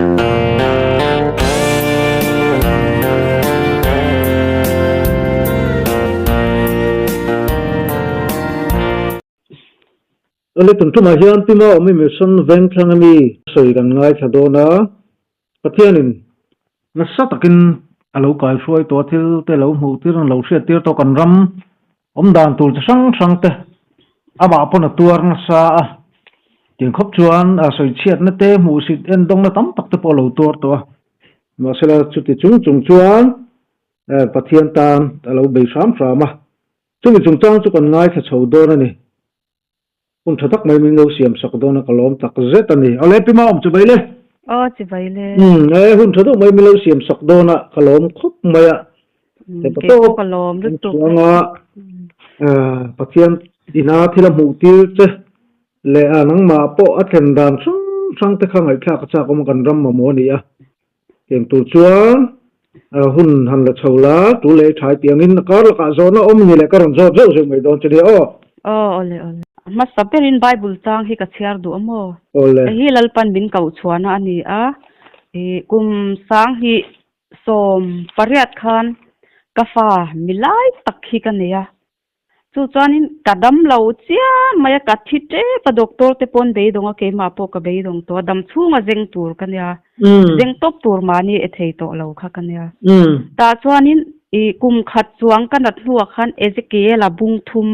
เลยตุนทุมาเฮียนพิมาอมิมิสันเวงทางมีสวยกันง่ายสะดวกนะปะเทียนินนัสตะกินอาลูกายช่วยตัวที่เตลาหูที่เราเสียที่ตัวกันรำด่านตัวจะสังเตะอาบาปนตัวนัสจึงคบชวนสวยเชียดนั่นเตะหูสิเอ็นดงนั่นตั้มตักตะปอลูตัวมาเสร็จจุดที่จุงชวนปะเทียนตามอาลูกใบสามสามาจุดจังจุกันง่ายสะดวกนั่นนี่คุณทักไม่มีเงาเสียมสักโดนกลอมตักเจตันนี่เอาเลยพี่มาจะไปเลยจะไปเลยคุณทักไม่มีเงาเสียมสักโดนกลอมครบไม่แต่ประตูกลอมลึกตัวปะเทียนดีนาที่ละหูที่เจเลยนังมาโปอัดเข็นดานสังแต่ข้างไอ้ข้ากระชากมันกันรำมาโมนี่เก่งตัวชัวหุ่นหันละเฉาละตัวเลยถ่ายเตียงนินก็ละกาโซนะอมนี่แหละก็รันโซ่เจ้าเสียไม่โดนจะเดียวเลยมาสับเป็นอินไบเบิลตังให้กับเชียร์ดูอ่ะมั้งฮีลัลปันบินเก่าชวนอันนี้กุมสังฮีสมปริยัติขันกาแฟมิไลตักฮีกันเนี่ยจู่จอนินกระดมเหล่าเจ้าไม่กัดทิเจ้ปะด็อกเตอร์เตปอนเบย์ดงก็มาพบกับเบย์ดงตัวดำชูมาเจงตูร์กันเนี่ยเจงตบตูร์มานี่เอเทย์ตัวเหล่าค่ะกันเนี่ยแต่จอนินกุมขัดจวงกันดัดหัวขันเอเจเกลาบุงทุม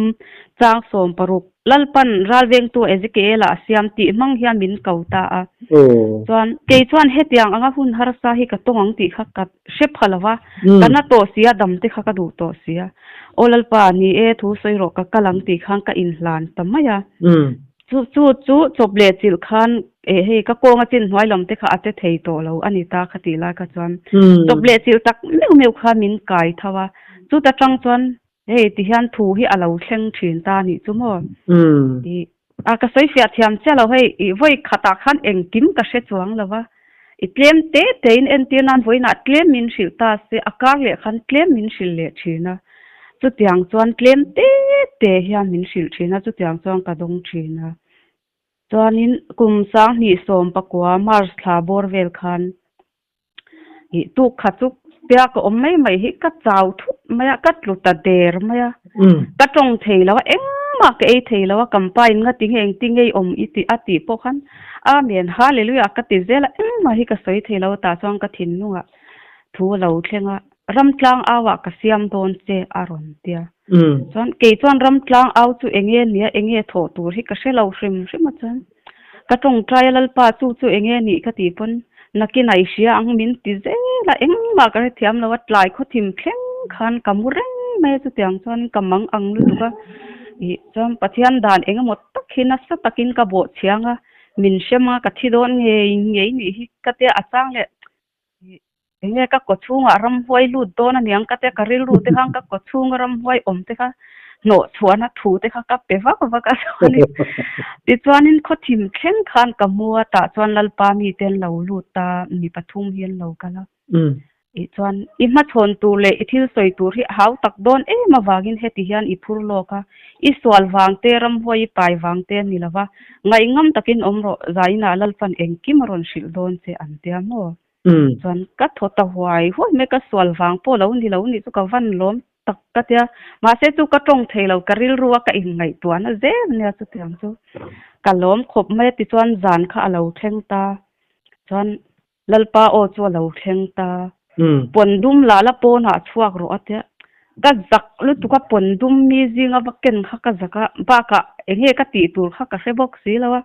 จางสมปรุกลัลปันรัลเวงตัวเอเจเกลาเสียมตีมังเฮียมินเก่าตาจวนเกยจวนเฮตียงอ่างหุ่นฮาร์ซาฮิกตงอังตีขักกัดเชฟฮัลวะกันน่ะโตเสียดำตีขักดูโตเสียโอลัลปานี่ทูสอยรกกะลังตีขังกะอินลานตะมะยาจู่จบเลจิลคันเฮกะโกงจินหวยลำตีขัดเทย์โตเราอันนี้ตาคติลากะจวนจบเลจิลตักเมียวขามินไก่ทว่าจู่ตะจังจวนที่ฮันทูฮีอาเราเช่งถินตานี่จุโมที่กระสวยเฟียเทียมเจ้าเราให้ไว้ขัดขันเองกิมกระเช็ดจวงแล้วว่าเคลมเตะอินเอ็นตีนันไว้นัดเคลมมินชิลตาเสอากาศเละขันเคลมมินชิลเละชีนะจุดอย่างจวนเคลมเตะฮีมินชิลชีนะจุดอย่างจวนกระดงชีนะจวนนี้กุมสังนิสมปะกัวมาร์สลาบอร์เวลขันตุกขัดจุกเปียกไม่ฮิกัดเจ้าทุกไม่กัดลุตาเดอร์ไม่กัดตรงเทแล้วว่าเอ็งมาเกยเทแล้วว่ากำไปงั้นติงเองติงเออิติอติพวกขันเมียนฮาเลลุยากัดติเจละเอ็งมาฮิกัดสวยเทแล้วตาจงกัดทินนุ่งทูเราเช่งรำกลางอาวกัดเสียมโดนเจอารอนเดียจวนเกยจวนรำกลางเอาจูเองเนี่ยเองโถตูฮิกัดเชลเอาชิมมาจันกัดตรงใจลัลปาจูเองนี่กัดตีปนนักกินไอเชียอังมินติเจละเอ็งมากระเทียมแล้ววัดลายเขาทิมเข่งขันกำมุเร่งไม่จุดอย่างจวนกำมังอังลุตุกะจอมปะเทียนด่านเอ็งหมดตักหินัสตักินกระโบเชียงะมินเชมากะที่โดนเงยนี่ฮิกะเตะอาจังเลยเอ็งก็กดชุ่งรำไว้ลุดโดนเนี่ยกะเตะกะริลลุดเตะข้างก็กดชุ่งรำไว้เตะค่ะโหนชวนถูเตะค่ะกับเปฟ้าก็ชวนนี่ติดชวนนี่เขาทิมเข่งขันกำมัวตาชวนลัลปามีเต็นเหล่าลุดตามีปทุมเฮียนเหล่ากันละจวนมาชนตัวเลยที่สวยตัวที่หาวตักโดนมาวากินเฮติฮันพูรโลกะสวลวางเตรำหวยไปวางเตนี่ละว่าไงงำตักินอมรใจน่าลัลฟันเองกิมรอนชิลโดนเซอันเตียโมจวนกัดทตะหวยหัวไม่ก็สวลวางโปแล้วนี่สุกวันล้มตักกัดยามาเสตุกตรงเทลกริลรัวกะอิงไงตัวน่ะเจเนี่ยสุดที่สุดกะล้มขบไม่ติดจวนจานข้าเราเทงตาจวนลัลปาโอจวนเราเทงตาปนดุมลาละปนหาชัวกรัวเตะก็จักลุตุกปนดุมมีจิงบักเก็นข้าก็จักบ้ากะเองก็ตีตัวข้าก็เสบอกสิแล้วว่า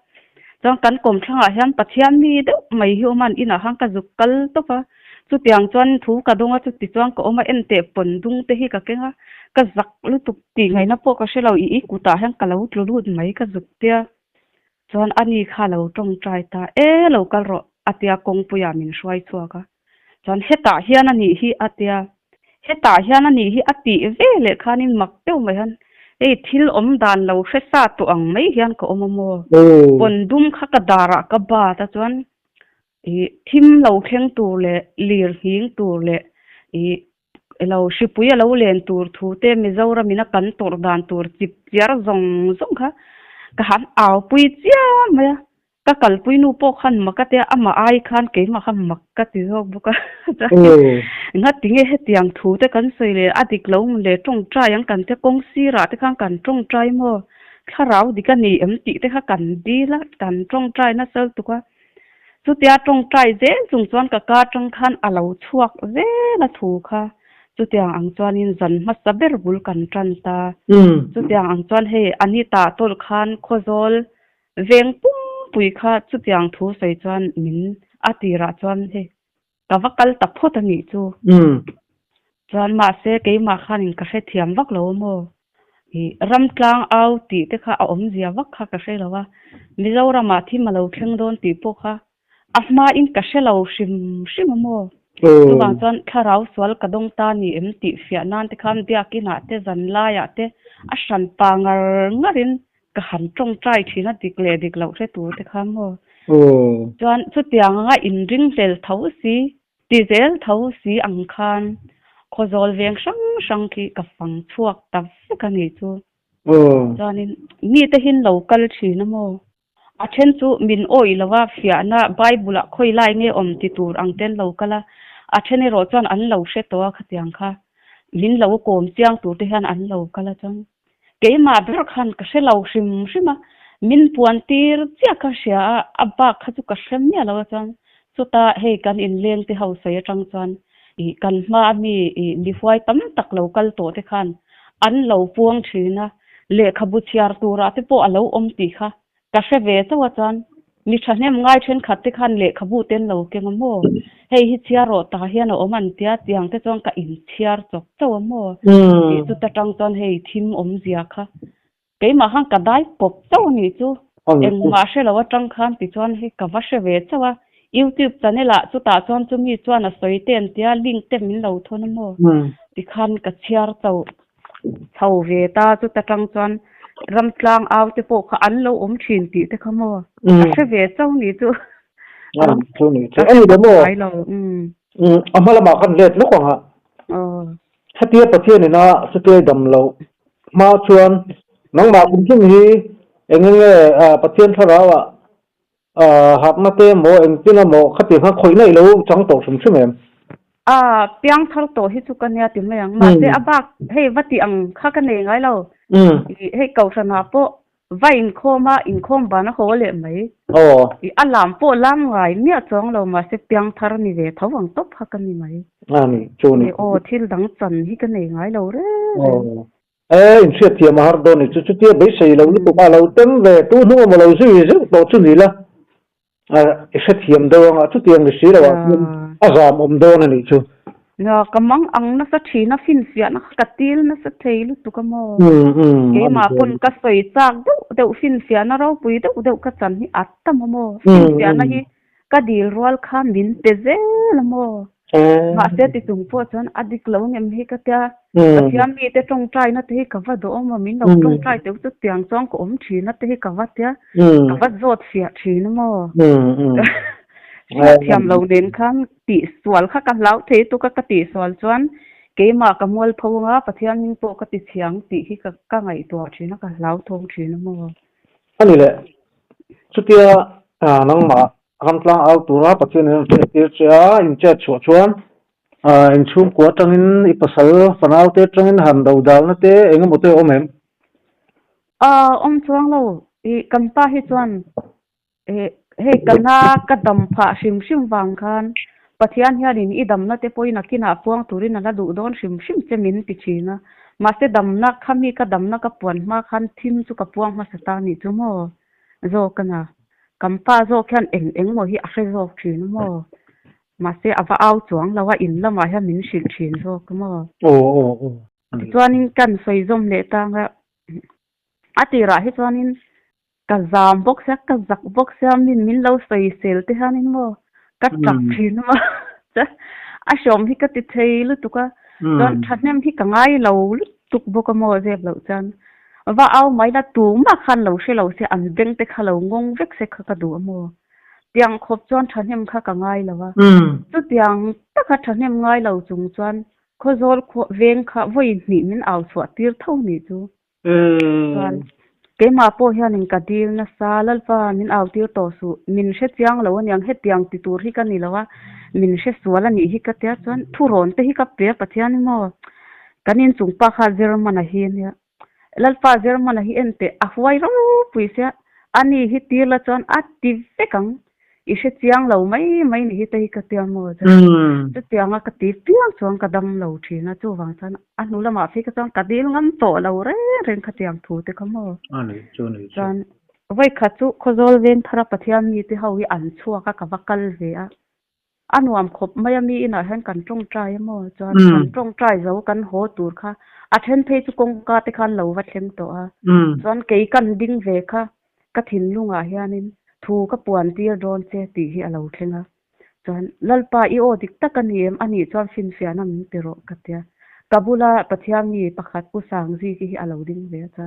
จังกันกลมช่างอาหารปัจจัยมีเด้อไม่หิวมันอินะห้างก็จุกกัลตัวฟ้าจุดอย่างจวนถูกระดงจุดติดจวนก็มาเอ็นเตปนดุมเตะก็เก่งก็จักลุตุกตีไงนะพวกก็เสเราอีกูตาห้างก็เราลุลุดไม่ก็จุกเตะจวนอันนี้ข้าเราตรงใจตาเราก็รออัตยากงปุยามินช่วยชัวก็จนเฮตาเฮียนันนี่ฮีอัตยาเฮตาเฮียนันนี่ฮีอัติเวเลขานิมักเต้าไม่ฮันทิลดานเราเฟซาตัวอังไม่เฮียนก็อมโมปนดุมขักดาระกับบาตจวนทิมเราเข่งตัวเลลีร์หิงตัวเลเราชิปุยเราเล่นตัวทูเตมิจาวรามินักกันตัวดานตัวจิบยาร์ซงค่ะก็หันเอาปุยเจ้าไม่ ka kalpui nu po khan makate ama ai khan ke ma kham makati jok buka nga tinge he tiang thu te kan soile adik lo le tong trai yang kan te kong si ra te khang kan tong trai mo kharau dikani ti te kha kan di la kan tong trai na sel tu ka chu tia tong trai je chung chuan ka tong khan alo chuak ve la thu kha chu tiang ang chuan in zan ma saber bul kan tran ta chu tiang ang chuan he anita tol khan khozol veng pum pui kha chu tiang thu sei chuan min atira chuan he kawakal ta photani chu chuan ma se ke ma khan in ka he thiam wak lo mo hi ramtlang au ti te kha a om zia wak kha ka he lawa mizoram ma thi malo theng don ti po kha asma in ka he lo shim mo chu bang chuan kharau swal ka dong ta ni em ti fia nan te kham dia ki na te zan la ya te a shan pangar ngarin ka han tong trai thina dikle diklo se tu te kham ho chuan chu tiang nga in ring tel thau si ti zel thau si ang khan khozol veng sang ki ka fang chuak ta ka ni chu chuan in mi te hin local thina mo a then chu min oi lawa fia na bible a khoi lai nge om ti tur ang ten local a then ro chuan an lo se to kha tiang kha min lo kom chiang tu te han an local chuan ke ma ber khan ka se lo shima min puan tir chia ka sia aba kha chu ka sem nia lo chuan chu ta he kan in leng te ho sei atang chuan I kan ma mi ni fuai tam tak local to te khan an lo puang thina le khabu chiar tura te po alo om ti kha ka se ve chawa chuan ni thahnem ngai then khat te khan le khabu ten lo ke ngamo hei hi chiaro ta hian o man tia tiang te chong ka in chiar chok chawa mo I chu ta tang chuan hei thim om zia kha ke ma hang ka dai pop chaw ni chu eng ma se lo tang khan ti chuan hi ka va se ve chawa YouTube channel a chu ta chuan chu mi chuan a soi ten tia link te min lo thon mo ti khan ka chiar chaw chau ve ta chu ta tang chuan ramtlang aw te po kha an lo om thin ti te khamo se ve chaw ni chu chu ni chu ai de mo ai lo amala ma kan let lo ko ha hatia pathian ni na sute dam lo ma chuan nang ma kum thing hi engenge pathian tharawa hak na te mo eng tina mo khati kha khoi nei lo chang to sum chum em piang thar to hi chu kan ya ti mayang ma te abak hei wati ang kha kan nei ngai lo hei kau sana po vain khoma in khom bana ho le mai I alam po lam ngai nia chong lo ma se piang thar ni ve thawang top kha kan ni mai ni chu ni thil dang chan hi kan nei ngai lo re in sia ti ma har do ni chu ti be sei lo ni pu ma lo tem ve tu nu mo lo si to chu ni la isa thiam do nga chu tiang ni sira wa azam do na ni chu na kamang ang na sa thina fin sia na katil na sa theilu tu ka mo ke ma pun ka soi chak do fin sia na ro pui do ka chan hi atta mo fin sia na hi ka dil rol kha min te ze la mo ma se ti tung po chan adik lo nem hi ka ta thiam mi te tong trai na te ka va do ma min lo tong trai te chu tiang chong ko om thi na te ka va tia ka va zot sia thi na mo thiam lo den khan ti swal kha ka lau the tu ka ti swal chuan ke ma ka mol phonga pathian ning po ka ti chiang ti hi ka ngai to thina ka lau thong thina mo ani le chutia nang ma ramtlang au tura pathian te cha in cha chuan in chum ko tangin ipasal fanau te tangin han do dal na te eng mo te omem om chuang lo I kan pa hi chuan he kana ka dam pha sim wang khan pathian hianin I dam na te poina kina puang turin ala du don sim che min ti china ma se dam na khami ka dam na ka puan ma khan thim chu ka puang ma sa ni chu mo zo kana kampa zo khan eng mo hi a fe zo thin mo ma se ava au chuang lawa in lama ha min sil thin zo kamo chuanin kan soi zom le tanga atira hi chuanin ka zam box ka zak box min lo soi sel te hanin mo ka tak thin mo a shom hi ka ti theilu tuka don thatnem hi ka ngai lo tuk boka mo je lo chan va au mai na tu ma khan lo se an beng te khalo ngong vek se kha ka du mo tiang khop chon thatnem kha ka ngai lawa tu tiang ta kha thatnem ngai lo chung chuan khozol kho veng kha voi ni min au chwa tir thau ni chu chuan ke ma po hianin ka dil na sa lalpa min au tir to su min she chiang lo aniang he tiang ti tur hi ka ni lawa min she suala ni hi ka tia chuan thuron te hi ka pe pathian mo kanin chung pa kha german a hi ne lalpa german a hi ente a huai ro puisia ani hi tir la chuan a ti vekang i she chiang lo mai ni hi te hi ka tia mo chu tianga ka ti piang chuan ka dam lo thina chu wang chan anu lama fi ka chuan ka dil ngam to lo ren kha tiang thu te ka mo ani chu ni chan vai kha chu khozol ven thara pathian mi te hawi an chua ka wakal ve a anuam khop mayami ina han kan tong trai mo chan kan tong trai zo kan ho tur kha a then phei chu kong ka te khan lo wa thleng to a chan ke kan ding ve kha ka thin lunga hianin thu ka puan tir don che ti hi alo thlenga chan lalpa I o dik takani em ani chuan fin fiana min pero katia kabula pathiam ni pakhat pu sang ji ki alo ding ve cha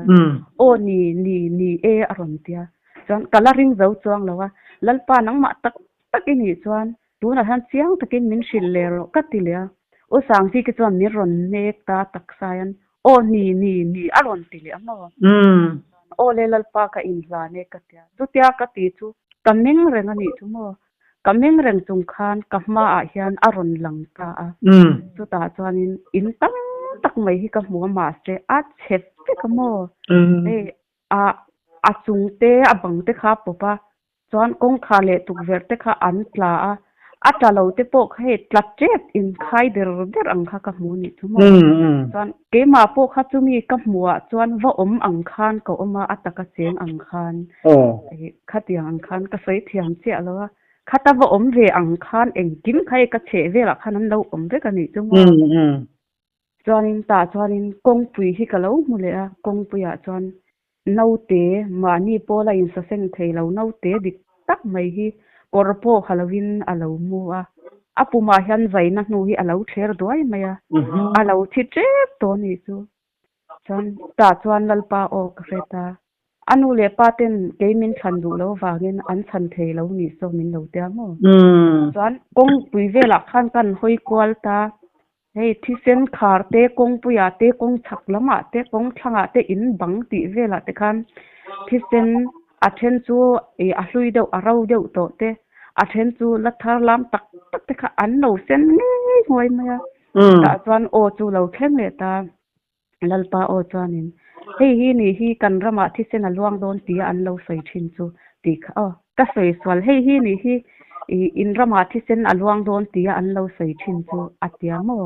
o ni e aron tia chan coloring zo chuang lawa lalpa nang ma tak takini chuan tuna han chiang takin min shil lero katilia o sang ji ki chuan ni ron nek ta tak sayan o ni aron tili amo o le lalpa ka inza ne katia tu tia ka ti chu kameng reng ani chu mo kameng reng chung khan kahma a hian aron lang ta a chu ta chuanin in tam tak mai hi ka hmu ma se a chep te ka mo a chung te a bang te kha popa chuan kong kha le tuk ver te kha an tla a atalo te po kha tlatchet in khai der ang kha ka hmu ni chu mo chuan ke ma po kha chu mi ka hmu a chuan va ang khan ko oma ataka cheng ang khan khatiang ang khan ka sei thiam che alowa khata va ve ang khan eng kim khai ka che ve la khan an lo ve ka ni chu mo chuanin ta chuanin kong pui hi ka lo mu le a kong pui a chuan no te mani pola in sa seng thei lo no te dik tak mai hi korpo halloween alo mu a apuma hian zaina nu hi alo ther doi maya alo thi trep to ni chu chuan ta chuan lalpa o kreta anu le paten kemin than du lo wangin an than thei lo ni so min lo tia mo chuan kong pui vela khan kan hoi kwal ta hei thisen khar te kong puya te kong chak lama te kong thanga te in bang ti vela te khan thisen athen chu a hlui deuh a ro deuh to te athen chu la thar lam tak tak te kha an lo sen ni hoi maya ta chuan o chu lo thleng le ta lalpa o chuanin hei hi ni hi kan rama thisen a luang don ti an lo sei thin chu ti kha ka sei swal hei hi ni hi in rama thisen alwang don tia an lo sei thin chu atia mo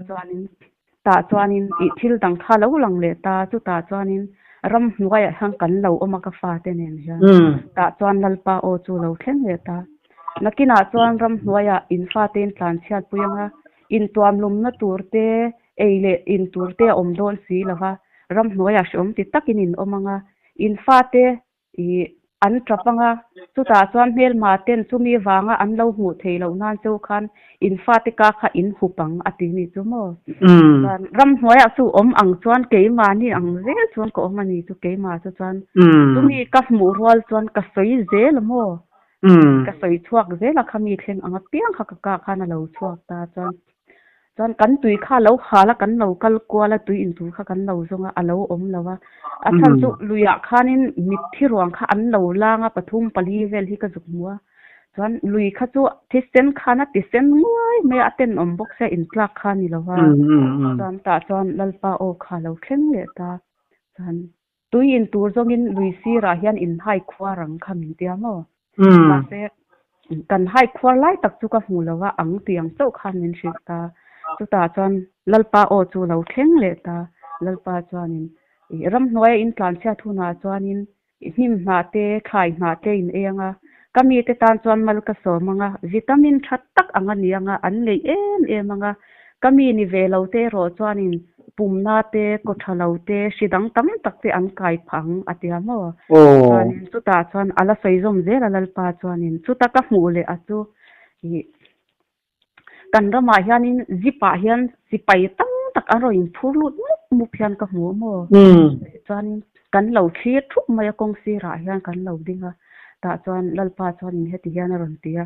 chuanin ta chuanin I thil dang kha lo lang le ta chu ta chuanin ram hnuai hang kan lo oma ka fa te nen ja ta chuan lalpa o chu lo thleng le ta nakina chuan ram hnuaya in fa ten tlan chiat puyanga in tuam lum na turte eile in turte om don si lawa ram hnuaya shom ti takin in omanga in fa te an trapanga chu ta chuan hmel ma ten chumi wanga an lo hmu thei lo nan chu khan in fatika kha in hupang ati ni chu mo ram hnuaya chu ang chuan keima ni ang zel chuan ko mani chu keima chu chuan chumi ka hmu rwal chuan ka soi zel mo ka soi chuak zel a khami thleng anga piang kha ka khan a lo chuak ta chuan kan tui kha lo khala kan lo kal kwala tui in tu kha kan lo zonga alo lawa a than chu luya khanin mithi ruang kha an lo langa pathum pali vel hi ka zukmuwa chuan lui kha chu thisen khana tisen ngoi me aten bok se in plak kha ni lawa chuan ta chuan lalpa o kha lo thleng le ta chuan tui in tur zongin lui si ra hian in hai khwa rang kha min tia mo ma se kan hai khwa lai tak chu ka hmu lawa ang tiang chau khan min shik ta chu ta chuan lalpa o chu lo thleng le ta lalpa chuanin ram hnuai in tlan sia thuna chuanin hnim hna te khai hna te in enga kami te tan chuan mal ka somanga vitamin that tak anga nianga an ngei em anga kami ni velo te ro chuanin pumna te kothalo te sidang tam tak te an kai phang atia mo chuanin chu ta chuan ala soizom zela lalpa chuanin chu ta ka hmu le a chu kan rama hianin zipa hian sipai tam tak aro in phurlut mu phian ka hmu mo chuan kan lo thri thup mai kong si ra hian kan lo dinga ta chuan lalpa chuan in heti hian ron tia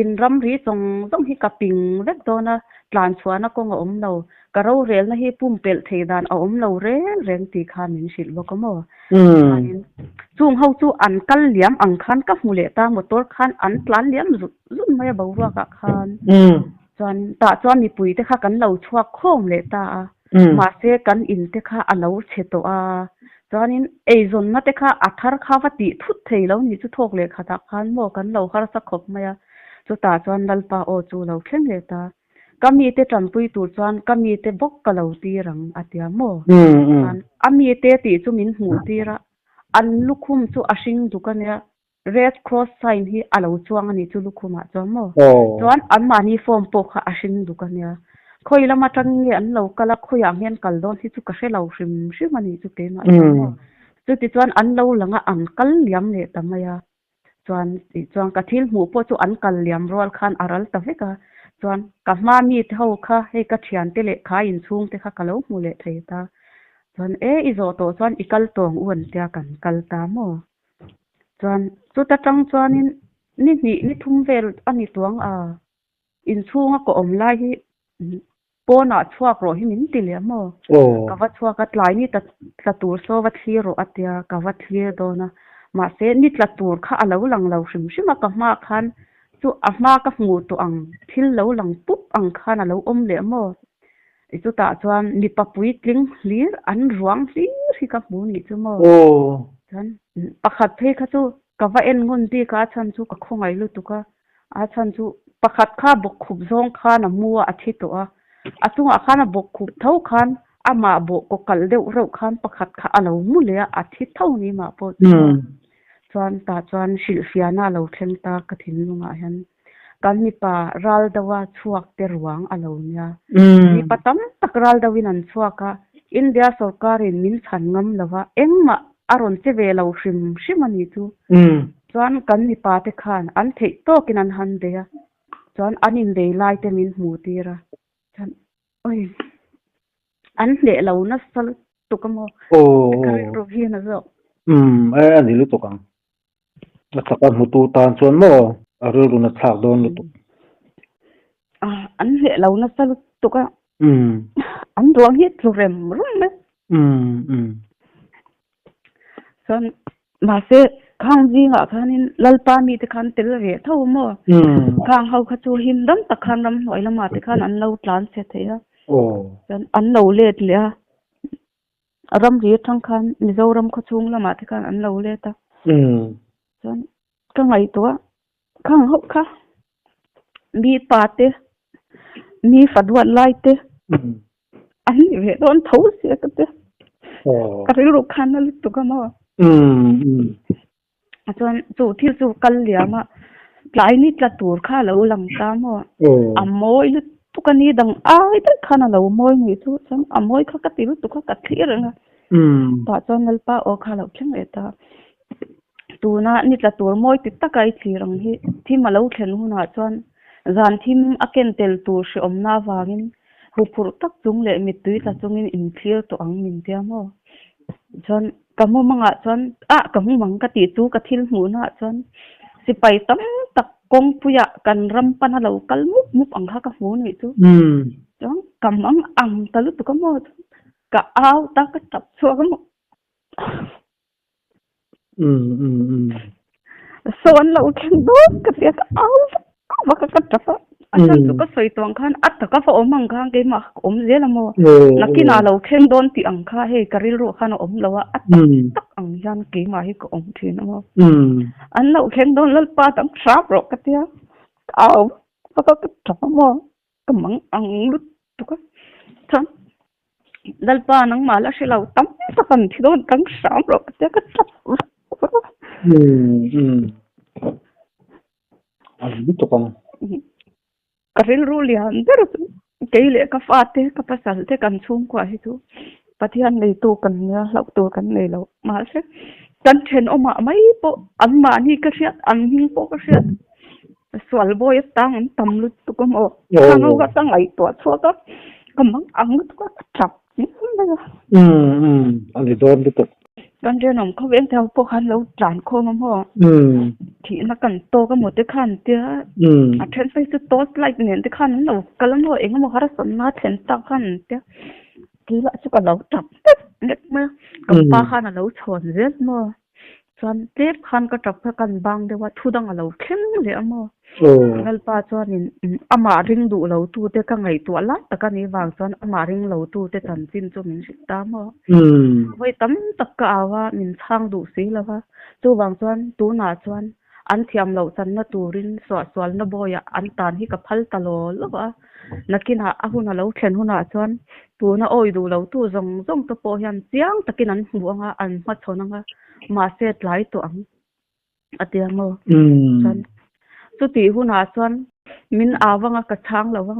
in ram ri chong hi kaping vek dona tlan chuana kong om lo ka ro rel na hi pum pel thei dan a om lo reng ti kha min sil bo ka mo chung ho chu an kal liam ang khan ka mule ta motor khan an tlan liam zun mai ba ru ka khan chuan ta chuan ni pui te kha kan lo chuak khom le ta ma se kan in te kha a lo che to a chuanin ei zon na te kha athar kha wati thut thei lo ni chu thok le kha ta khan mo kan lo har sa khop maya chu ta chuan lalpa o chu lo thleng le ta kami te trampui tur chuan kami te bok ka lo ti rang atia mo ami te ti chu min hmu tira an lukhum chu a hring dukania red cross sign hi alo chuang ani chu lukhuma chawmo chuan an mani form po kha a hring dukania khoi lama tang nge an lo kala khoya hian kal don hi chu ka hre lo hrim ani chu ke ma chu ti chuan an lo langa an kal liam le tamaya chuan ka thil hmu po chu an kal liam rol khan aral ta veka chuan ka ma mi tho kha he ka thian te le kha in chung te kha kalo mu le thei ta chuan izo to chuan ikal tong uan tia kan kal ta mo chuan chu ta tang chuanin ni thum vel ani tuang a in chunga ko om lai hi pona chuak ro hi min ti le mo ka wa chuak at lai ni ta tur so wa thi ro atia ka wa thi do na ma se ni tla tur kha alo lang lo hrim ka ma khan chu a ma ka ngu to ang thil lo lang pup ang khan alo om le mo chu ta chuan ni papui tling hlir an ruang hi ka mu ni chu mo chan pakhat the kha chu ka wa en ngun ti ka chan chu ka khongai lu tu ka a chan chu pakhat kha bok khup zong kha na muwa a thi to a atunga khana bok khup thau khan ama bo ko kal deu ro khan pakhat kha alo mu le a thi thau ni ma po chuan silfiana lo thleng ta ka thin lunga hian kan mi pa ral dawa chuak te ruang alo nya mi patam tak ral dawin an chuaka india sarkarin min chan ngam lawa engma aron che ve lo hrim ani chu chuan kan mi pa te khan an thei to kin an han de ya chuan anin de lai te min hmu tira chuan oi an le lo na sal tukamo ro hi na zo ani lu to kang taka mutu tan chuan mo arul na thak don lu tu an le lo na sal tuka an ruang hi tlurem rum me son ma se khang ji nga khanin lalpa mi te khan tel ve tho mo khang hau kha chu him dam ta khan ram hoi lama te khan an lo tlan se theya son an lo let le ram ri thang khan mizoram kha chung lama te khan an lo le ta son ka ngai to khang hau kha mi pa te mi fadwan lai te an ve don thau se ka te ka ru khan na lu to ka ma chuan chu thil chu kal liama tlai ni tla tur kha lo lang ta mo amoi lu tukani dang ai ta khana lo moi ni chu chang amoi kha ka tiru tu kha ka thiranga ta chuan nalpa o kha lo thleng eta tuna ni tla tur moi ti takai thirang hi thima lo thlen huna chuan zan thim aken tel tur hri omna wangin hupur tak chung le mi tui ta chungin in clear to ang min tia mo chuan kamu manga chuan kamu mang ka ti chu ka thil hmu na chuan sipai tam tak kong puya kan ram pan lo kal mup ang kha ka hmu ni chu chuan kamang ang talu tu ka mo ka aw ta ka tap chu ka mo so an lo khen do ka ti ka aw ka ka tap asan tu ka soi tong khan at ka fa omang khan ke ma om zela mo nakina lo khen don ti ang kha he karil ro khan om lawa at tak ang yan ke ma hi ko om thin mo an lo khen don lal pa tam sharp ro ka tia aw ka tap mo kamang ang lut tu ka chan lal pa nang mala she lo tam ta kan thi don tang sharp ro ka tia ka tap ani to kang karil rulian der keile ka fate ka pasal te kan chung kwa hi tu pathian nei tu kan ya lau tu kan nei lo ma se kan then oma mai po an ma ni ka riat an hing po ka riat swal boy tang tam lut tu ko mo ang ga tang ai to so ta kamang ang tu ka chap ani don tu กันเรียนนมเขาเว้นแถวพวกคันแล้วจานโคมพ่อที่นักกันโตก็หมดได้คันเตี้ยอันเทนไปสุดโตสไลด์เนี่ยได้คันแล้วก็แล้วเองก็มาหาสนมาเทนตาคันเตี้ยทีละสุก็เราจับเล็กมากับป้าคันเราชนเร็ดมาจนเล็บคันก็จับกันบางเดียวว่าทุดังเราเข้มเลยมาแล้วป้าจวนนี่อามาริงดูเราตู้เตก็ไงตัวละแต่กันนี่วางจวนอามาริงเราตู้เตจันจินจมินสิตามไว้ตั้มตะกะว่ามินช่างดูสิแล้วว่าจู่วางจวนตู้หน้าจวนอันเทียมเราจันนะตูรินสวดสวนนะบ่อยอันตานที่กับพัลตลอดแล้วว่านักกินหาอาหุนเราเข็นหุนหาจวนตู้น่ะโอ้ยดูเราตู้จงตะโปยันเจียงตะกินนั้นหัวงาอันมาชนงามาเสร็จหลายตัวอันเดียมจวนสุติหุนหาจวนมินอาวังกะช้างแล้ววัง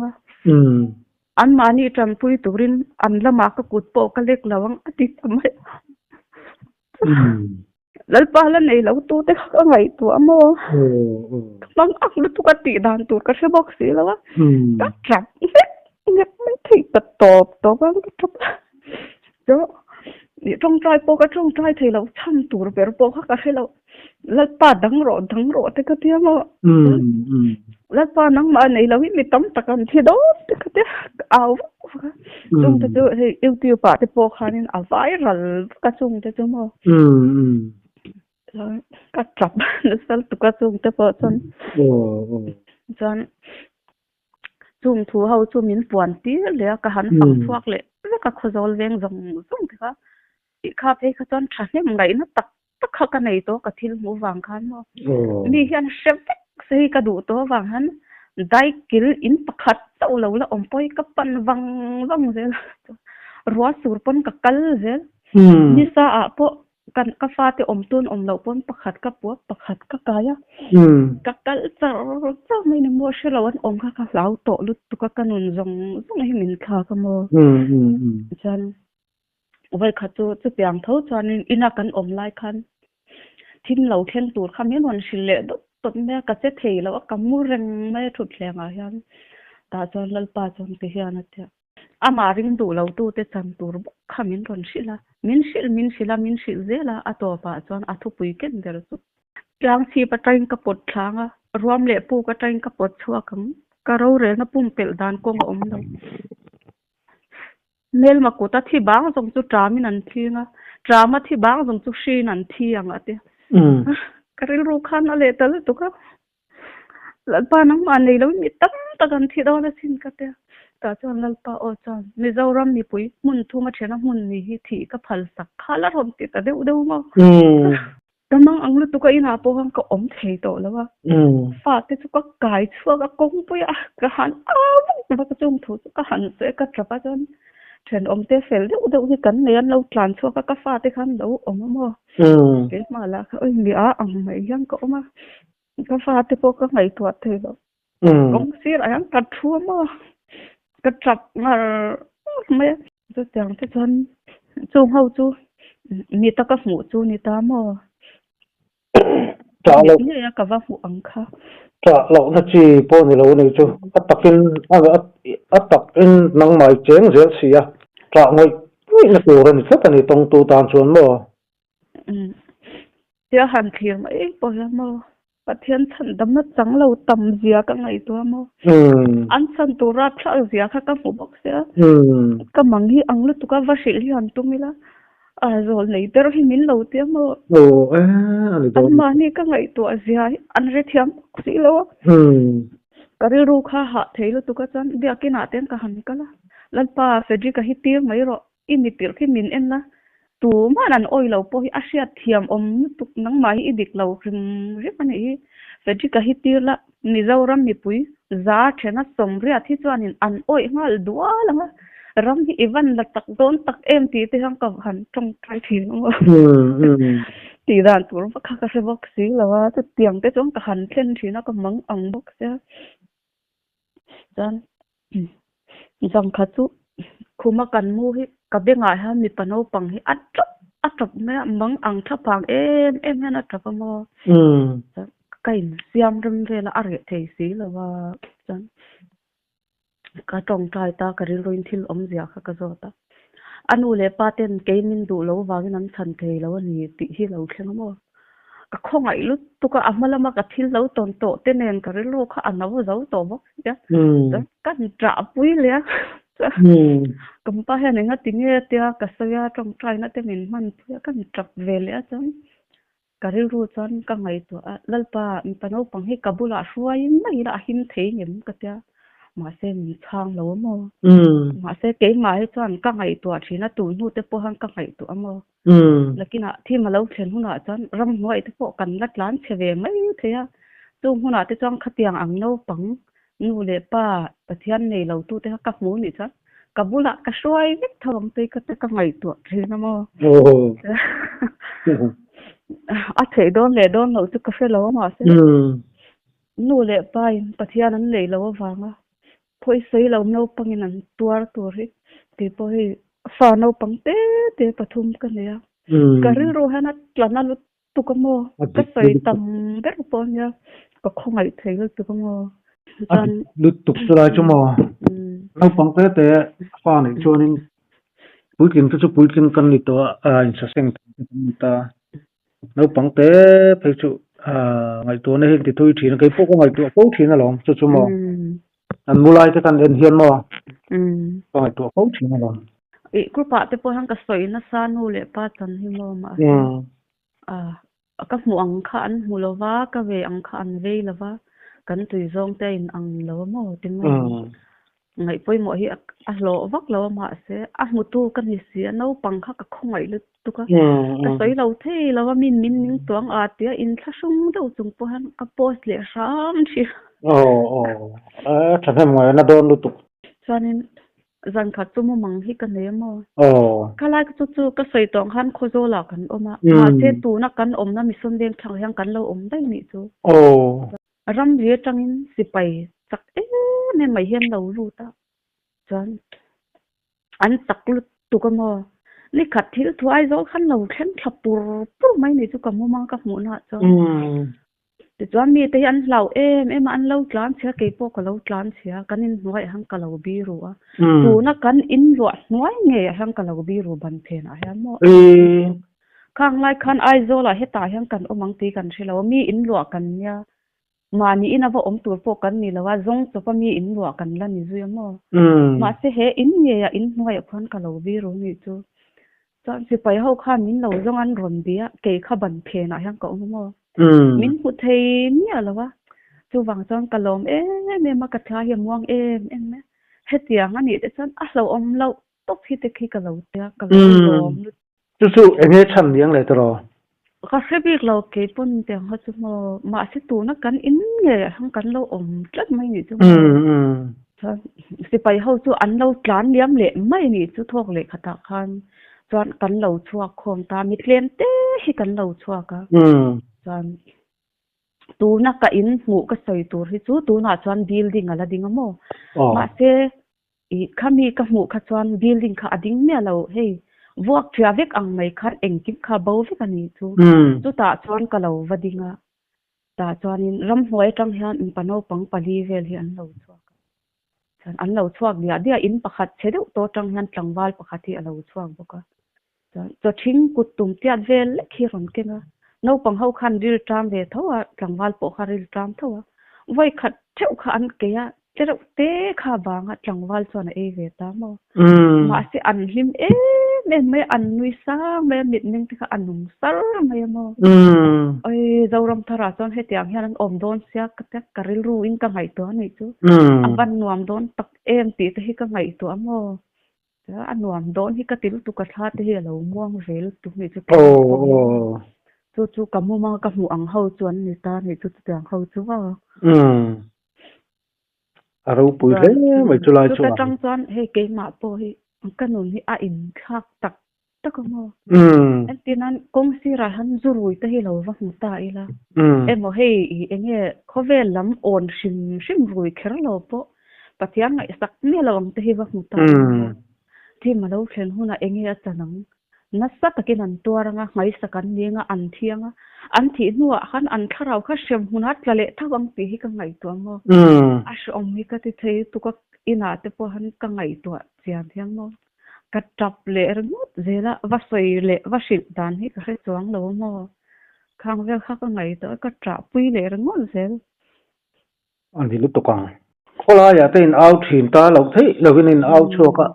อันมานี่จันปุยตูรินอันละมากกุดโปกะเล็กแล้ววังอติทำไมแล้วป้าแล้วไหนแล้วตู้แต่ก็ไงตัวโมบางอักแล้วตุกติดานตัวก็ใช้บอกสิแล้ววะก็จับเนี่ยไม่ถึงตัดตบตัวบ้างก็จับเจ้านี่ต้องใจโปก็ต้องใจที่เราช่ำตัวเป็นโปก็ให้เราแล้วป้าดังโรดแต่ก็เที่ยวมาแล้วป้านั่งมาไหนเราไม่ต้องตะกันที่โดดแต่ก็เที่ยวเอาจงจะเจอให้เอวติวป้าที่โปขานี่เอาไวรัลก็จงจะเจอมาก็จับแล้วตุกจงแต่พอจนจุ่มถูเฮาจุ่มมินปวนตีเลยก็หันฝั่งพวกเลยแล้วก็ขจรเวงจงที่ว่าอีข้าเพเขาจนฉันเนี่ยมึงไหนนะตักเขากันไหนตัวกับที่หมูวางคันมั้งมีเห็นเชฟใส่กระดูตัววางหันได้กิลอินปักขัดเต้าแล้วอมปอยกับปันวังเซลรัวสูรปนกับกัลเซลนี่ซาอะพอกันกาฟาที่อมตุนอมเหลาปนปักขัดกับปัวปักขัดกับกายกับกัลจะไม่นมัวเชลวันอมค่ะเหลาโตลุตุกกันนุนจงให้มินขาขโมจันไว้ขัดจะเปียงเท่าจวนอินักกันอมไล่คันทิ้งเหลาเข่งตูดคำนี้วันชิลเล่ต้นแม่ก็จะเทแล้วก็มูเร่งไม่ถุดแรงอะไรนั้นตาจวนลัลปาจวนเทียนัดเดียอามาริงดูเราตู้เตจันตูรคำนี้วันชิลมินชิลเจล่าอัตโตปาจวนอัตุปุยเก่งเดรสุกลางชีปะตังกระปดช้างรวมเละปูกระตังกระปดชัวกังกระเราเรนปุ่มเปิลดานกงอมเราเมลมากุตาที่บ้างส่งจุดรามินันทีนะดรามาที่บ้างส่งจุดชีนันทีอย่างเดียกระรู้ขันอะไรแต่ละตุกะแล้วป้านังมันเลยแล้วมีตั้งตะกันที่เราละสินกันเดียแต่จนแล้วป้าอจันมีเจ้ารัมมีปุยมุนทุ่มมาเชนะมุนนี่ที่ก็พัลสักข้าละทนติดแต่เดี๋ยวมาแต่มังอังลุตุกะอินาโปหังก็อมเทโตแล้วว่าฟาติสุกะกายชัวกะกงปุยอะกะหันแล้วก็จุ่มถูกะหันเสกะจับจนเทรนอมเตเฟลเดี๋ยวที่กันเนียนเราทรานชัวกะฟาติคันเราอมมาเกิดมาแล้วเอ้ยมีอังไม่ยังก็มากะฟาติโปกะไงตัวเธอแล้วกงเสียอะไรยังกัดชัวมากระจับมาไม่จะจังที่ฉันจูเฮาจูมีตะกะหูจูนี่ตามอเราเนี่ยก็ว่าหูอังค่ะเราถ้าจีพอนี่เราเนี่ยจูตักอินตักอินนังหมายเจ๋งเสียเราไงนี่นะตัวเราเนี่ยสักนี่ตรงตัวตามส่วนบ่เดี๋ยวหันเทียมไอ้ปอยมอประเทศฉันดำนัดจังเราตำเสียกันไงตัวมออันฉันตัวรับชาเสียค่ะก็หูบอกเสียก็มังฮีอังลุตุกะว่าสิลิฮันตุมิละrồi này tớ rồi mình lâu tiếng mà anh mà này cái ngày tuổi gì anh rất thiam xí lâu cái ru kha hạ thấy là tụi cái chân bây cái nãy tiếng cái hành cái là pa phải đi cái hít tiếng mấy rồi in đi tiếng cái mình em na tụi mà anh oi lâu po Asia thiam tụi nắng mai ít được lâu rất là này phải đi cái hít tiếng là mình giàu lắm mình bui giá trên nó sống rất thì cho nên anh oi ngal đua lắm rong hi even la tak don tak em ti te hang ka han trong trai thi no ti dan tur ba kha ka se box si lawa te tiang te chong ka han thlen thi na ka mang ang box ya dan jang kha chu khuma kan mu hi ka be nga ha mi pano pang hi atop me mang ang tha pang em na tha pa mo kain siam ram ve la are thei si lawa dan ka tong trai ta ka rin roin thil om zia kha ka zota anu le paten ke min du lo wangin an chan thei lo ni ti hi lo thleng mo ka khongai lu tu ka amalama ka thil lo ton to te nen ka re lo kha anaw zo to bo ya kan tra pui le kam pa he ne nga tinge tia ka saya tong trai na te min man kan trap ve le chang ka re ru chan ka ngai to lalpa mi pano pang he kabula hruai mai la him thei ngem ka tia ma se mi chang lo mo ma se ke ma he chan ka ngai to thina tu nu te po han ka ngai to amo lakina thi ma lo thlen huna chan ram noi te po kan lat lan cheve mai theya tu huna te chang khatiang ang no pang nu le pa pathian nei lo tu te ka mu ni cha kabula ka shoi vek thawang te ka ngai to thina mo a thei don le don lo tu ka fe lo ma se nu le pa pathian an nei lo wanga phoi sei lo no pangin an tuar ri ti po hi fa no pangte te pathum ka ne ka ri ro hana tlana lu tu ka mo ka sei tam ber po nya ka khongai thei lu tu ka mo tan lu tuk tra chu mo no pangte te fa ni chonin puikin kan ni to in sa seng ta no pangte phei chu ngai to ne hin ti thui thin kai po ko ngai to po thin alom chu mo an mulai te kan len hian mo ko ngai to po thin alom e grupa te po hang ka soi na sa nu le pa chan hi mo ma ka mu ang kha an mulova ka ve ang kha an ve lova kan tui zong te in ang lo mo tin mo ngai poi mo hi a lo vak lo ma se a mu tu kan ni si no pang kha ka khongai lu tu ka soi lo the lo min ning tuang a tia in tha sung do chung po han ka post le ram chi tha hem ngai na don lu tu chanin zan kha chu mo mang hi kan le mo kala chu ka soi tong han khozo la kan oma ma che tu na kan om na mi som deng thang yang kan lo om dai ni chu ram ye tangin sipai sak ne mai hian lo lu ta chan an tak lu tu ka mo ni khat thil thuai zo khan lo khen thapur pur mai ni chu ka mo mang ka mu na cha te chuan mi te an hlau em an lo tlan chha ke po ka lo tlan chha kanin noi hang ka lo bi ru a tu na kan in lo noi nge hang ka lo bi ru ban phen a hian mo khang lai khan ai zo la heta hang kan omang ti kan thilo mi in lo kan nya ma ni ina va om tur po kan ni lawa zong to pa mi in lo kan la ni zu mo ma se he in nge ya in noi khon ka lo bi ru ni chu chan si pai ho khan min lo zong an ron bia ke kha ban phen a hang ka om mo min pu thei mi alawa chu wang chang kalom me ma ka tha hi muang em hetiang ani te chan a lo om lo tok hi te khi ka lo te ka lo chu enge chan liang le tro ka sebik lo ke pun te ha chu mo ma se tu na kan in nge hang kan lo om tlat mai ni chu chan si pai ho chu an lo tlan liam le mai ni chu thok le khata khan chuan kan lo chuak khom ta mi tlem te hi kan lo chuak ka chan tu na ka in ngu ka soi tur hi chu tu na chuan building ala ding mo ma se i khami ka mu kha chuan building kha ading me lo hei vuak thia vek ang mai khar engkim kha bo vek ani chu ta chuan ka lo wadinga ta chuan in ram hoi tang hian in pano pang pali vel hi an lo chuak chan an lo chuak dia in pakhat chedeu to tang hian tlangwal pakhat hi a lo chuak boka cho thing kutum tiat vel khi ron kenga no pang ho khan ril tram ve thowa tlangwal po kha ril tram thowa voi khat theu kha an ke ya tereu te kha banga tlangwal chona e ve ta mo ma se an hlim me an nui sang me mit ning te kha anung sar me mo oi zoram thara chon he tiang hian an om don sia ka te karil ru in ka ngai to ni chu aban nuam don tak em ti te hi ka ngai to mo anuam don hi ka til tu ka tha te hi lo muang vel tu ni chu chu kamu ma ka mu ang ho chuan ni ta ni chu tang ho chu wa aro pui le mai chu lai chu tang chuan he ke ma po hi kanun hi a in khak tak ko mo en tinan kong si ra han zurui te hi lo wa mu ta ila emo he enge khovel lam on shim rui kher lo po patiang ngai sak me lo ang te hi wa mu ta thi ma lo thlen huna enge a chanang na sa takin an tuaranga ngai sakan ninga an thianga an thi nuwa khan an tharau kha shem hunat lale thawang pi hi ka ngai to mo a shom mi ka ti thei tu ka ina te po han ka ngai to chian thiang mo ka trap le rngot zela va soi le va shil dan hi ka chuang lo mo khang vel kha ka ngai to ka tra pui le rngot zel an di lu to kang khola ya te in out thin ta lo thei lo in out choka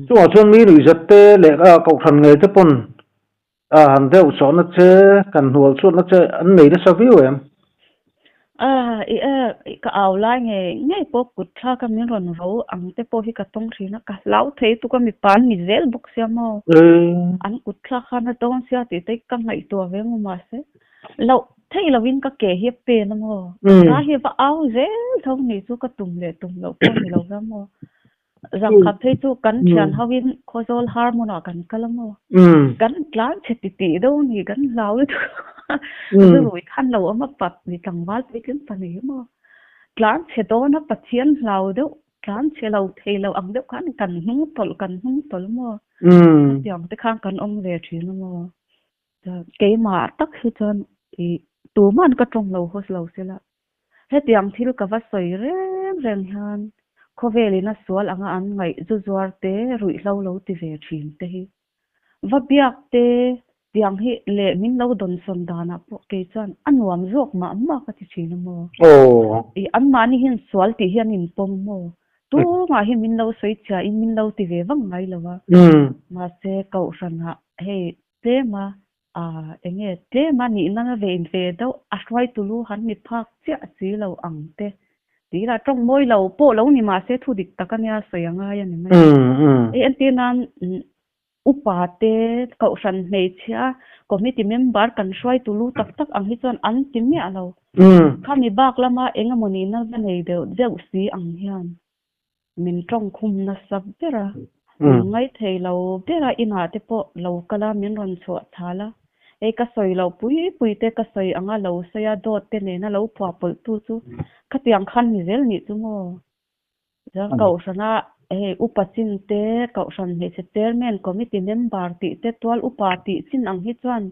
chu chon mi ru jatte le ka ko than ngai te pon han deu so na che kan hual chu na che an nei da sa view em ka aw lai nge po kut tha ka min ron ro ang te po hi ka tong thina ka lau thei tu ka mi pan mi zel buk sia mo an kut tha khana ton sia ti te ka ngai to ve mo ma se lo thei lo win ka ke hi pe na mo ka hi va aw zel thong ni chu ka tum le tum lo po ni lo ga mo rằng khắp thấy chú cắn chán hao viên khôi dol harmon ở cắn cả lắm mà cắn lá chết tỉ đâu thì cắn lao đấy rồi khăn lâu mà bật thì chẳng vát với cái phần này mà lá chết đó nó bật chiến lao đâu lá chết lâu thì lâu ăn đâu cắn hung tol mà tiếng cái khang cắn ông về chuyện mà cái mà tắc khi chân thì tủ mà cái trong lâu hos lâu xí là hết tiếng thì cái vắt soi rèn han khovelina sual anga an ngai zuzuar te rui lo ti ve thin te hi vabiak te tiang hi le min lo don son dana po ke chan anuam jok ma ka ti thin mo i an mani hin sual ti hian in pom mo tu ma hi min lo soi cha in min lo ti ve wang ngai lawa ma se kau ran ha he te ma enge te ma ni na ve in ve do aswai tulu han mi phak cha chi lo ang te tí là trong môi lầu bộ lầu ni mà sẽ thu địch ta cái nhà sấy nga ya ni mai anh tin nan upate cậu san nei chia committee member kan swai tulu tak ang hi chon an tim mi alo khami bak lama enga moni na va nei deu si ang hian min trong khum na sab bera ngai thei lo bera ina te po lo kala min ron chho thala e ka soi lo pui te ka soi anga lo saya dot te ne na lo pwa pol tu chu khatiang khan ni zel ni chu mo ja kau sana upachin te kau san he chairman committee member ti te twal upati chin ang hi chuan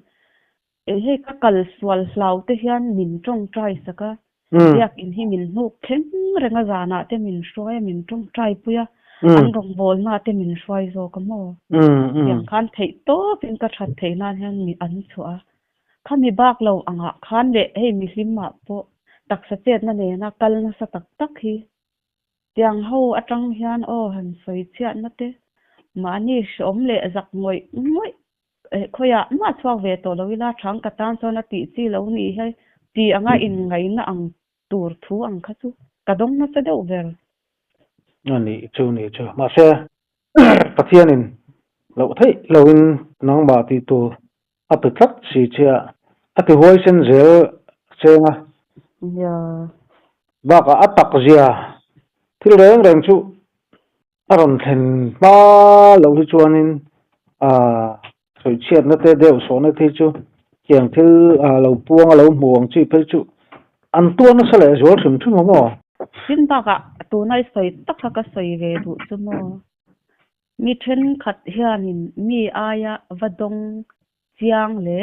he ka kal swal hlau te hian min tong trai saka yak in hi min nu khen renga zana te min shoi min tong trai puya an rong bol na te min shoi zo ka mo yang khan thei to pin ka that thei na hian mi an chua khami bak lo anga khan le he mi hlim ma po tak sa chet na ne na kal na sa tak hi tiang ho atang hian han soi chiat na te mani som le zak ngoi khoya ma chwak ve to loila thang ka tan so na ti chi lo ni he ti anga in ngai na ang tur thu ang kha chu ka dong na cha deu ver ni chu ma se pathian in lo thei lo in nang ba ti tu ape thak si chia ate hoi sen zel chenga ya ba ka atak zia thil reng chu aron thlen ma lo hi chuanin soi chiat na te deu so na thi chu kiang thil lo puang lo muang chi phei chu an tuan na sale zor thum thu mo sin ta ka tu nai soi tak ka soi ve du chu mo mi then khat hianin mi aya vadong chiang le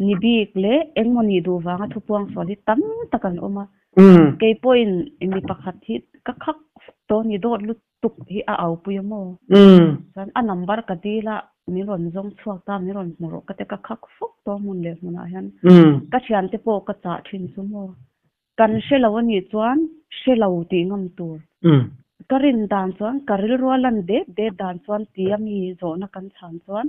nibik le engmoni du wanga thupuang soli tam takan oma ke point mi pakhat hi ka khak to ni dot lu tuk hi a au pu mo san a number ka dila mi ron jong chuak ta mi ron muro ka te ka khak fok to mun le muna hian ka thian te po ka cha thin chu mo kan shelo ni chuan shelo ti ngam tur karin dan chuan karil rualan de dan chuan tiami zo na kan chan chuan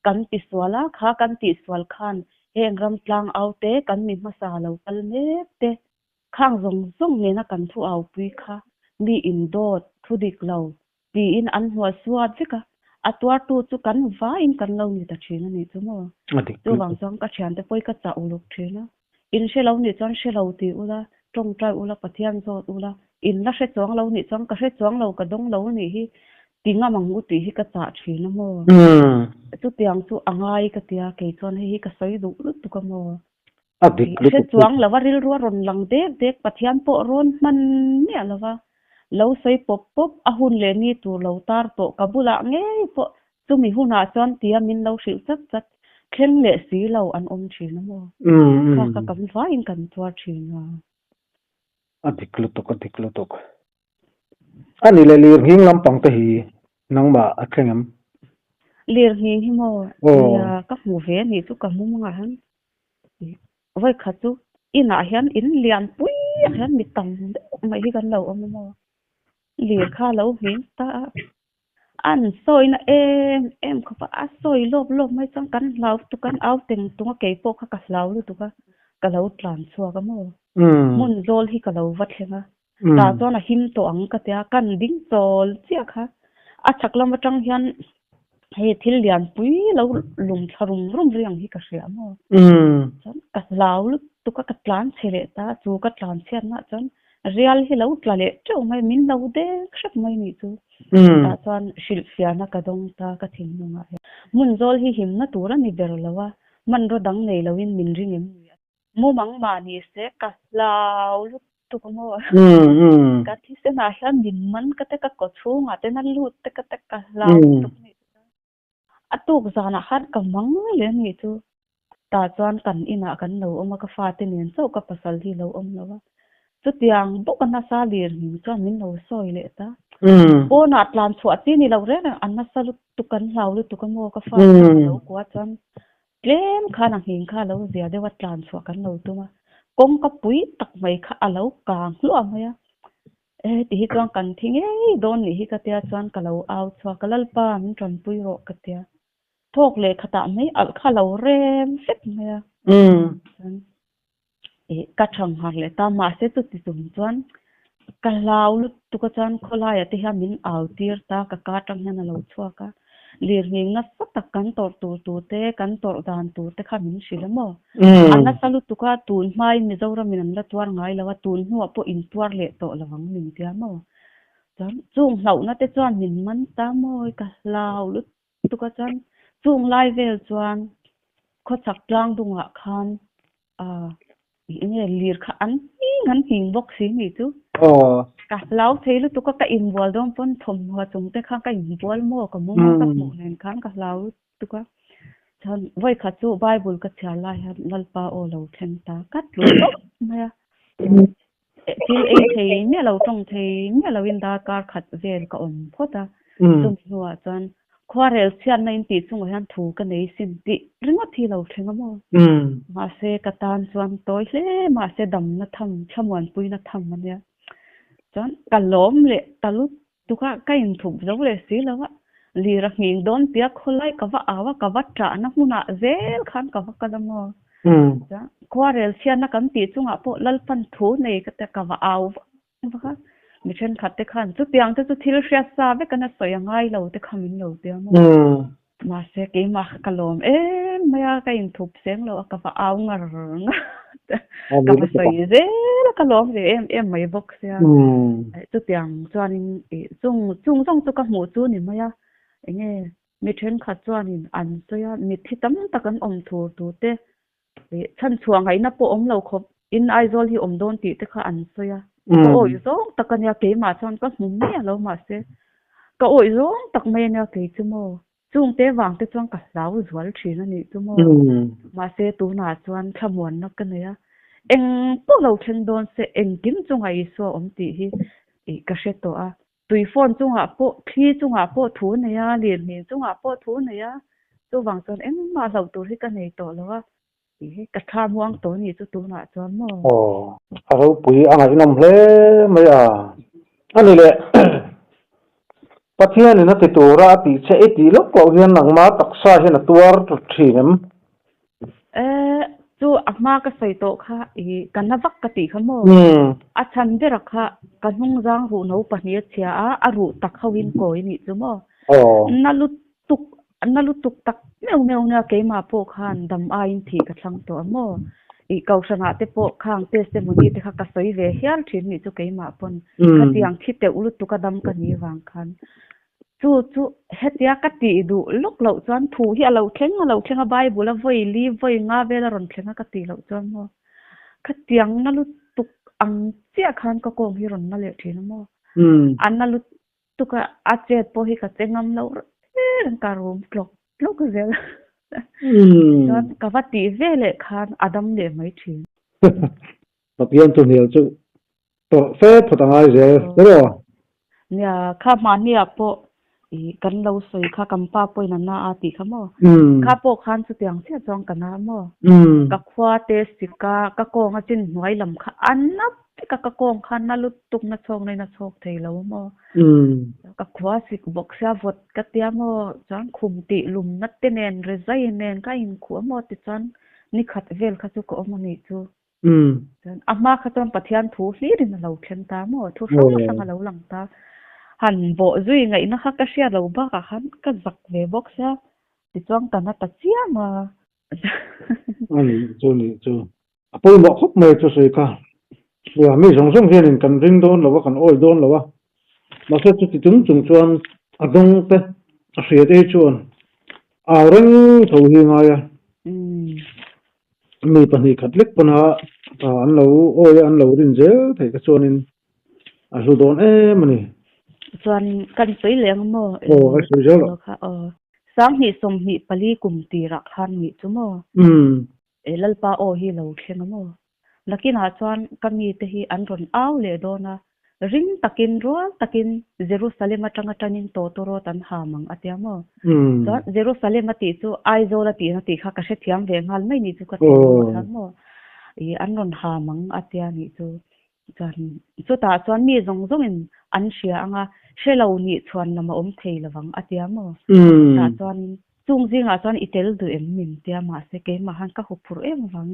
kan ti swala kha kan ti swal khan hengram tlang autte kan mi masa lo kal me te khang zong ne na kan thu au pui kha mi in dot thu dik lo ti in an hua suat veka atwar tu chu kan va in kan lo ni ta thina ni chu mo tu wang jong ka thian te poi ka cha uluk thina in shelo ni chon shelo ti ula tong trai ula pathian zo ula in la she chong lo ni chong ka she chong lo ka dong lo ni hi tinga mangu ti hi ka cha thina mo tu tiang chu angai ka tia ke chon hi ka soi du tu ka mo adik she chong lawaril ro ron lang dek pathian po ron man ne alawa lo soi pop ahun le ni tu lo tar to kabula nge po chumi huna chon tia min lo sil chat khen le si lo an om thina mo ka kam va in kan tua thina adik lutok ani le lir hing lampang te hi nang ba athengam lir hi hi mo Oh. ya ka mu ve ni chu ka mu nga han vai kha chu ina hian in lian pui hian mi tam mai hi kan lo mo lir kha lo hin ta an soi na em kho pa soi lob mai chang kan lau tu kan au teng tunga ke po kha ka lau lu tu ka lo tlan chua ka mo mun zol hi ka lo wat henga ta chona him to ang ka tia kan ding tol chia kha a chaklam atang hian he thil lian pui lo lum tharum rum riang hi ka hria mo chan ka lau lu tu ka tlan chhere ta chu ka tlan cher na chan real hi lo tlale to mai min lo de khap mai ni chu ta chuan shilfiana ka dong ta ka thing nga mun zol hi him na tura ni ber lawa man ro dang nei lawin min ring em mu mang ma ni se ka lau lu tu ko mo ka thi se na hian min man ka te ka ko chunga te nan lut te ka lau tu ni atuk zana hat ka mang le ni chu ta chuan kan ina kan lo oma ka fa te nen so ka pasal hi lo om lawa chu tiang bo kana sa lir ni chuan min lo soi le ta o na tlan chhuat ti ni lo re na an na salu tu kan lau lu tu ka mo ka fa lo kwa chuan klem khana hing kha lo zia de wa tlan chhuat kan lo tu ma kong ka pui tak mai kha alo kang lu amaya ti hi chuan kan thing don ni hi ka tia chuan ka lo au chhuat ka lalpa min tron pui ro ka tia thok le khata mai al kha lo rem set maya ka thang har le ta ma se tu ti tum chuan ka lau lu tu ka chan khola ya ti ha min au tir ta ka tang na lo chua ka lir ning na sa kan tor tu te kan tor dan tu te kha min silamo ana salu tu ka tun mai mi zora min an la twar ngai lawa tun hu po in twar le to lawang min tia mo chan chung hlau na te chuan min man ta moi ka lau lu tu ka chan chung lai vel chuan kho chak tlang dunga khan ine lir kha an hing bok si ni chu ka lau theilu tu ka involve dom pon thom wa chung te kha ka involve mo ka mo ka mo nen khan ka lau tu ka chan voi kha chu bible ka chha lai ha lalpa o lo theng ta kat lu ma til ei thei me lo tong thei me lo in da kar khat vel ka om phota chung huwa chan kwarel chian na in ti chung han thu ka nei sin ti ringa thi lo thenga mo ma se ka tan chuan toy hle ma se dam na tham chamwan pui na tham mania chan ka lom le talu tuka ka in thup zo le si lawa li ra nging don pia kholai ka wa awa ka wa tra na huna zel khan ka wa ka mo cha kwarel chian na kam ti chunga po lalpan thu nei ka ta ka wa aw wa mi chen khatte khan chu tiang te chu thil hria sa ve kana soyangai lo te khamin lo te mo ma se ke ma kalom maya ka in thup seng lo ka fa aw ngar ka fa soi ze kalom ze em mai box ya chu tiang chuanin chung chu ka mu chu ni maya enge mi chen khat chuanin an soya mi thitam takan om thur tu te chan chuang hai na po om lo khop in aizol hi om don ti te kha an soya ka oi zong takanya ke ma chon ka hum me lo ma se ka oi zong tak me na ke chumo chung te wang te chuang ka lau zwal thina ni chumo ma se tu na chuan thamon na ka ne ya eng po lo chen don se eng kim chung ai so om ti hi ka she to a tui phone chung a po thi chung a po thu ne ya lien ni chung a po thu ne ya chu wang chon eng ma lo tu hi ka nei to lo wa ka tham huang to ni chu tu na chuan mo aro pui anga inam hle maya ani le pathian na ti tura ti che eti lo ko hian nangma taksa hian tuar tu thinem chu akma ka sai to kha kan vak ka ti khamo a chan de rakha kan hung jang hu no pahnia chia a aru takhawin koi ni chumo nalu tuk tak meu na ke ma po khan dam a in thi ka thlang to mo kausana te po khang testimony te kha ka soi ve hian thin ni chu ke ma pon ka tiang thi te ulu tu ka dam ka ni wang khan chu hetia ka ti du lok lo chuan thu hi alo thenga bible a voi li voi nga vela ron thenga ka ti lo chuan mo ka tiang nalu tuk ang chia khan ka kong hi ron na le thin mo an nalu tu ka a chet po hi ka chengam lo ka room clock zel chuan ka va ti vele khan adam le mai thin pathian tu nel chu to fe phatangai ze ro nya kha mania po กันเราสวยค่ะกำป้าป่วยนั่นนาอาติค่ะหมอค่ะปกคันสุดอย่างเสียจองกันนะหมอกะควาเตสิกากะกองจินหวยลำค่ะอันนับกะกองคันนาลุตุกนะชองในนะชอกเทแล้วหมอกะควาสิกบอกเสียวดกะเตียหมอจังคุมติลุมนัดเตเนนเรไซเนนกะอินขัวหมอติจันนี่ขัดเวลค่ะจุกอมนี่จูจันอามาค่ะจอนปะเทียนถูลีดินเราเข็นตาหมอทุสังสังเราหลังตาหันบ่จุยไงนะคะก็เสียเราบ้าค่ะหันก็จักเวบอกเสียติจ้องกันนะตะเจียมาอันนี้จูปุ้ยบอกครบไม่จะสวยค่ะว่ามีสองเพียงกันริงโดนหรือว่ากันโอ้ยโดนหรือว่ามาเสียจุดถึงจุงชวนอดงเตะเสียได้ชวนเรื่องถูกยังไงมีปัญหาขัดเล็กปัญหาอันเราโอ้ยอันเราดินเจ้าแต่ก็ชวนนินสุดโดนมันนี่ส่วนกันสวยเหลืองหม้อสวยเจ้าค่ะสร้างหิสมหิปลีกลุ่มตีรักคันหิจุหม้อลัลปาโอหิเราเขียนหม้อลักกินหาส่วนกันมีแต่หิอันรอนเอาเลยโดนะริงตักินรัวตักินเยรูซาเล็มจังจันินโตโตโรตันหามังอัตยามส่วนเยรูซาเล็มติจูไอโซลตินติค่ะกะเชติยามเวงหัลไม่นี่จูกะติทั้งหม้ออันรอนหามังอัตยานี่จูจันสุตาส่วนมีจงอินอันเชียงเชลานี่ชวนนำมาเทยละวังอัตยามตาส่วนจุงจิงส่วนอิเตลดูมินเตียมาเสเกมาหันกะหุปุรวัง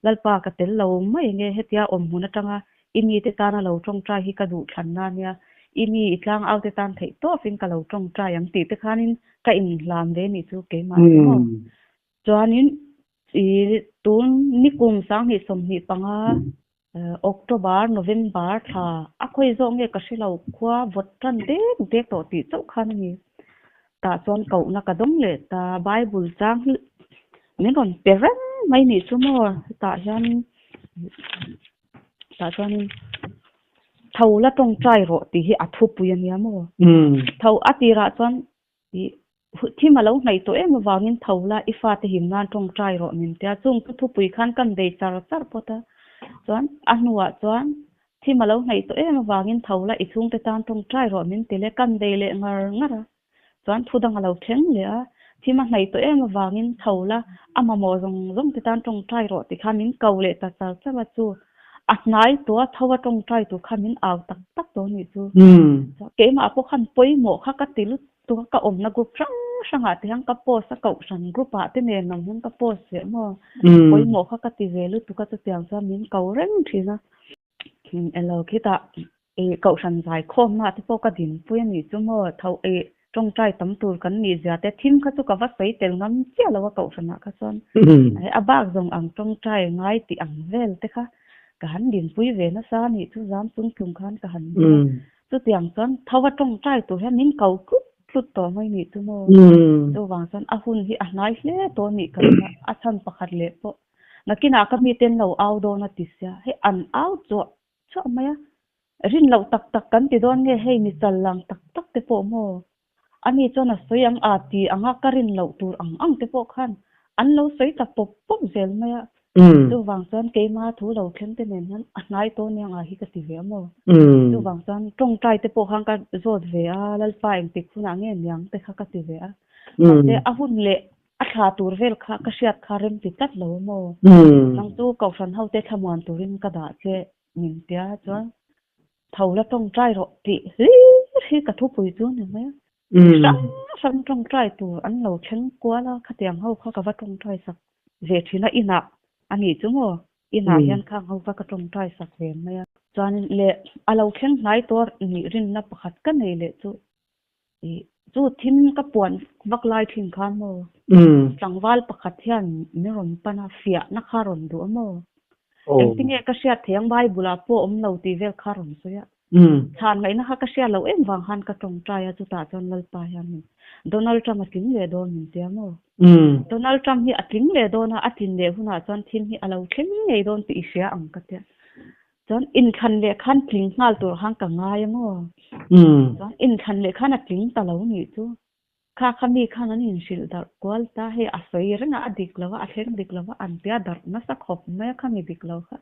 ลัลปากะเตลเราไม่เงเฮติยาหุนจังอิมีเตตานาเราจงใจฮิกะดูขันนาเนี่ยอิมีอิตลังเอาเตตันเทโตฟินกะเราจงใจยังติเตคานินกะอินลามเดนี่จูเกมาจวนินตุนนิกุมสังหิสมหิปังOctober November tha akhoi zong nge kashilo khwa votran de to ti chau khan ni ta chon kau na ka dong le ta bible chang min ron peren mai ni chumo ta chon thau la tong chai ro ti hi athu puyan ya mo thau atira chon thi ma lo nai to em wangin thau la ifa te him nan tong chai ro min tia chung thu pui khan kan dei char pota chuan anuwa chuan thima lo nei to em wangin thola ichung te tan tong trai ro min tele kan dei le ngara chuan thudang lo theng le a thima nei to em wangin thola ama mo zong te tan tong trai ro ti khamin kaule ta chal chawa chu atnai to thowa tong trai tu khamin aw tak to ni chu ke ma po khan poi mo kha ka tilu to ka om na group sanga te hang ka post ka san group a te ne nam hun ka post se mo poi mo kha ka ti velu tu ka tiang sa min ka reng thina elo kita ka san zai khom na te po ka din pui ni chu mo thau trong trai tam tur kan ni ja te thim kha chu ka va sei tel ngam che lo ka san na ka son a bak zong ang trong trai ngai ti ang vel te kha ka han din pui ve na sa ni chu jam chung chung khan ka han chu tiang son thawa trong trai tu he min kau ku tlut to mai ni chu mo to wang san a hun hi a nai hle to ni kan a chan pakhat le po nakina ka mi ten lo au do na ti sia he an au cho maya rin lo tak kan ti don nge he mi chal lang tak te po mo ani chona soyang a ti anga karin lo tur ang te po khan an lo soi tak pop zel maya to wang san ke ma thu lo khen te nen han a nai to ne anga hi ka ti ve mo to wang san tong trai te po hang ka zot ve a lal pa eng tik phuna nge nyang te kha ka ti ve a te a hun le a tha tur vel kha ka siat kha rem ti tat lo mo nang tu kau san hau te thamwan turin ka da che min tia chuan thola tong trai ro ti hi ka thu pui chu ne ma san tong trai tu an lo chen kwa la kha tiang hau kha ka va tong trai sak ve thina ina ani chu mo ina hian khang ho va ka tong trai sak ve ma chuan le alo khen nai tor ni rin na pakhat ka nei le chu thim ka puan vak lai thin khan mo tangwal pakhat hian mi ron pana fia na kharon du mo engtinge ka sia theng bible a po om lo ti vel kharon so ya than ngai na ka sia lo em wang han ka tong trai a chu ta chon lal pa hian Donald Trump atin le don min te mo Donald Trump hi atin le don a atin le huna chon thin hi alo thleng ngei don ti sia ang ka te chon in khan le khan tling ngal tur hang ka ngai mo chon in khan le khan atling ta lo ni chu kha khami khan an in sil dar kwal ta he asoi rena adik lawa a thleng dik lawa an pia dar na sa khop me khami dik law kha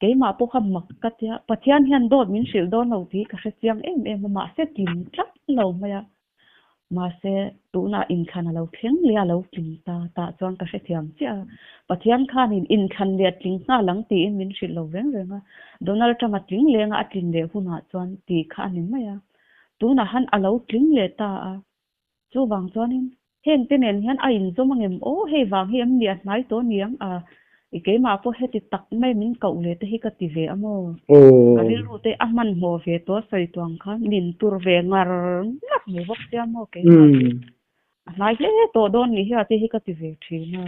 ke ma po kham mak ka tia pathian hian dot min sil don lo ti ka se chiang em ma se tim tlat lo ma ya มาเสตูน่ะอินคันเราเพ่งเลียเราจริงตาจวนก็เสถียมเสียปะเทียนคันอินคันเลียจริงหน้าหลังตีมินสิเราเว้งอ่ะโดนัลด์ทรัมป์จริงเลงอ่ะจริงเดหุน่ะจวนตีคันนี่มั้ยตูน่ะหันอะเราจริงเลตาจูบางจวนเห็นเป็นเห็นอินซมังเอ็มโอเฮวางเฮมเลียไหนตัวเนียงอีกมาพอเฮติตักไม่มินเก่าเลยแต่เฮกติเวอโมก็เรู้แต่มันโมเวตัวใส่ตัวคันลินตุรเวงารนักหมู่บกเสียโมเกนายตัวโดนนี่เฮติเฮกติเวทีนะ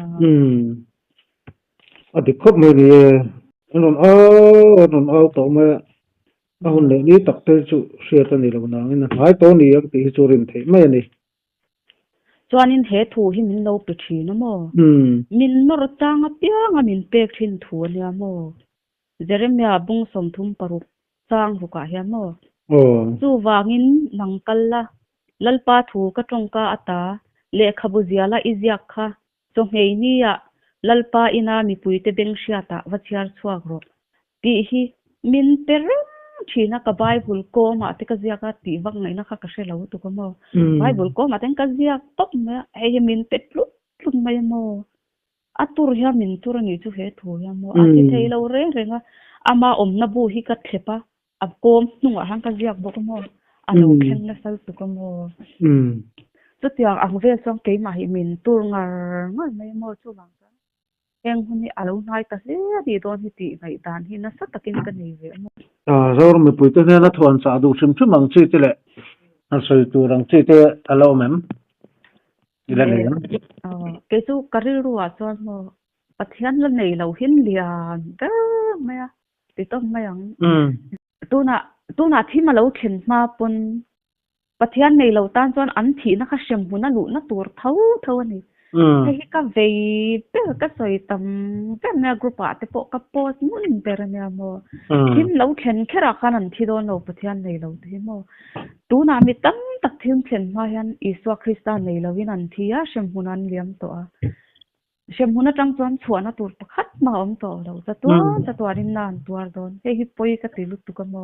อดิคบมื้อนี้นนเอาตัวมาเอาหุ่นนี้ตักเตจุเสียตันนี่แล้วนะนี่หายตัวนี้ก็ติจุรินเทไม่นี่จวนินเฮทูหิมินโลปทีนะโมมินมรจางเปียงมินเปกทินทูเนี่ยโมเจเรมียบุงสมทุมปรุกจางหุกะเฮียโมจูวางินนังกัลละลัลปาทูกะตรงกะอตาเลขบุเซียละอิเซียคะจงเฮนี่ยลัลปาอินามีปุยเตเบงเชียตาวัชยาร์สวากรตีฮีมินเตรChina ka Bible ko ma te ka zia ka ti wak ngai na kha ka she lo tu ko mo Bible ko ma ten ka zia top ma he min pet lu mai mo atur ya min tur ni chu he thu ya mo a ti thei lo re nga ama om na bu hi ka thepa ab kom nunga hang ka zia bo ko mo a lo khen na sal tu ko mo tu tiang ang ve song ke ma hi min tur ngar mai mo chu wang eng huni alo nai ta se di don hi ti ngai dan hi na sa takin ka nei ve zor me puite ne la thon sa du chim mang chi te le a soi tu rang chi te alo mem ila ne ke chu karil ruwa chon mo pathian la nei lo hin lian da maya ti tom mayang tu na thi ma lo khin ma pun pathian nei lo tan chon an thi na kha shem huna lu na tur thau aniให้ก็เวเปก็สวยตำเป็นเนี่ยกรุ๊ปอะแต่พวกก็โพสมุ่นเปรเนี่ยโมทิมเราเข็นแค่ราคานั้นที่โดนเราประเทศในเราที่โมตูนามีตั้งตักทิมเข็นมายันอิสวาคริสตานในเราวินันที่เชมหุนันเลี้ยงตัวเชมหุนันจังจวนชวนตัวประคัดมาอมตัวเราจะตัวนินนานตัวโดนให้ฮิปโปยก็ติลุตุกันโม